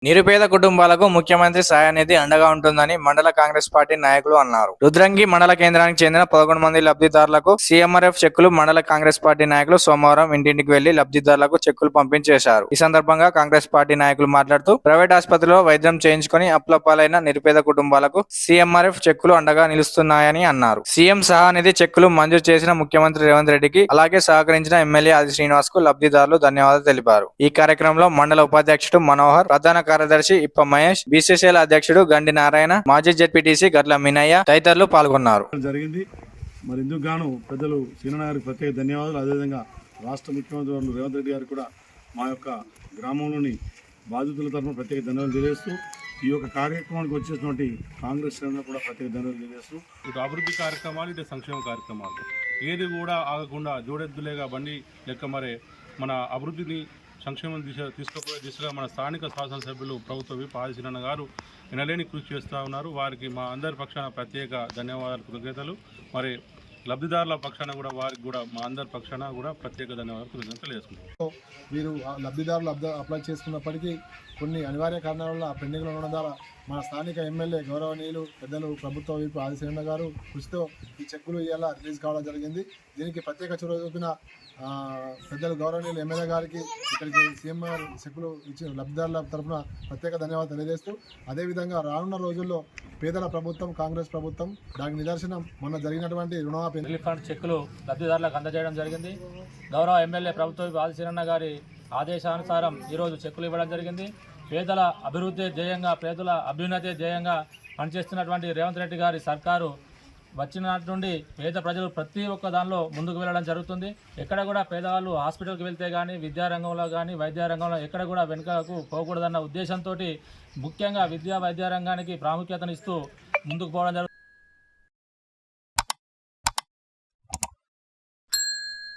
నిరుపేద కుటుంబాలకు ముఖ్యమంత్రి సహాయనిధి అండగా ఉంటుందని మండల కాంగ్రెస్ పార్టీ నాయకులు అన్నారు. రుద్రంగి మండల కేంద్రానికి చెందిన 11 మంది లబ్ధిదారులకు సీఎంఆర్ఎఫ్ చెక్కులు మండల కాంగ్రెస్ పార్టీ నాయకులు సోమవారం ఇంటింటికి వెళ్లి లబ్ధిదారులకు చెక్కులు పంపించేశారు. ఈ సందర్భంగా కాంగ్రెస్ పార్టీ నాయకులు మాట్లాడుతూ ప్రైవేట్ ఆసుపత్రిలో వైద్యం చేయించుకుని అప్పులపాలైన నిరుపేద కుటుంబాలకు సీఎంఆర్ఎఫ్ చెక్కులు అండగా నిలుస్తున్నాయని అన్నారు. సీఎం సహాయనిధి చెక్కులు మంజూరు చేసిన ముఖ్యమంత్రి రేవంత్ రెడ్డికి అలాగే సహకరించిన ఎమ్మెల్యే ఆది శ్రీనివాస్ కు లబ్ధిదారులు ధన్యవాదాలు తెలిపారు. ఈ కార్యక్రమంలో మండల ఉపాధ్యక్షుడు మనోహర్, ప్రధాన కార్యదర్శి ఇప్ప మహేష్, బీసీసీఎల్ అధ్యక్షుడు గండి నారాయణ, మాజీ జెడ్పీటీసీ గట్ల మినయ్య తదితరులు పాల్గొన్నారు. జరిగింది. మరి ఇందుకు గాను పెద్దలు సీనన్న గారికి ప్రత్యేక ధన్యవాదాలు. అదేవిధంగా రాష్ట్ర ముఖ్యమంత్రి వారు రేవంత్ రెడ్డి గారికి కూడా మా యొక్క గ్రామంలోని బాధితుల తరఫున ప్రత్యేక ధన్యవాదాలు తెలియజేస్తూ ఈ యొక్క కార్యక్రమానికి వచ్చేసినటువంటి కాంగ్రెస్ శ్రేణులకు కూడా ప్రత్యేక ధన్యవాదాలు తెలియజేస్తూ ఇటు అభివృద్ధి కార్యక్రమాలు, ఇటు సంక్షేమ కార్యక్రమాలు ఏది కూడా ఆగకుండా జోడెద్దులేగా బండి లెక్క మరే మన అభివృద్ధిని సంక్షేమం తీసుకుపోయే దిశగా మన స్థానిక శాసనసభ్యులు ప్రభుత్వ విప్ ఆది శ్రీనన్న గారు వినలేని కృషి చేస్తూ ఉన్నారు. వారికి మా అందరి పక్షాన ప్రత్యేక ధన్యవాదాలు, కృతజ్ఞతలు. మరి లబ్ధిదారుల పక్షాన కూడా వారికి కూడా మా అందరి పక్షాన కూడా ప్రత్యేక ధన్యవాదాలు, కృతజ్ఞతలు చేసుకుంటాం. వీరు లబ్ధిదారులు అప్లై చేసుకున్నప్పటికీ కొన్ని అనివార్య కారణాల వల్ల పెండింగ్లో ఉండడం ద్వారా మన స్థానిక ఎమ్మెల్యే గౌరవనీయులు పెద్దలు ప్రభుత్వ వైపు ఆది శ్రీనన్న గారు కృషితో ఈ చెక్కులు ఇవాళ రిలీజ్ కావడం జరిగింది. దీనికి ప్రత్యేక చొరవ చూపిన పెద్దలు గౌరవనీయులు ఎమ్మెల్యే గారికి, ఇక్కడికి సీఎంఆర్ చెక్కులు ఇచ్చిన లబ్ధిదారుల తరఫున ప్రత్యేక ధన్యవాదాలు తెలియజేస్తూ, అదేవిధంగా రానున్న రోజుల్లో పేదల ప్రభుత్వం కాంగ్రెస్ ప్రభుత్వం, దానికి నిదర్శనం మొన్న జరిగినటువంటి రుణమాఫీ రిలీఫ్ ఫండ్ చెక్కులు లబ్ధిదారులకు అందజేయడం జరిగింది. గౌరవ ఎమ్మెల్యే ప్రభుత్వ ఆది శ్రీనన్న గారి ఆదేశానుసారం ఈరోజు చెక్కులు ఇవ్వడం జరిగింది. పేదల అభివృద్ధి ధ్యేయంగా, పేదల అభ్యున్నతి ధ్యేయంగా పనిచేస్తున్నటువంటి రేవంత్ రెడ్డి గారి సర్కారు వచ్చిన నాటి నుండి పేద ప్రజలు ప్రతి ఒక్క దానిలో ముందుకు వెళ్ళడం జరుగుతుంది. ఎక్కడ కూడా పేదవాళ్ళు హాస్పిటల్కి వెళ్తే కానీ, విద్యారంగంలో కానీ, వైద్య రంగంలో ఎక్కడ కూడా వెనుకకు పోకూడదన్న ఉద్దేశంతో ముఖ్యంగా విద్యా వైద్య రంగానికి ప్రాముఖ్యతనిస్తూ ముందుకు పోవడం జరుగుతుంది.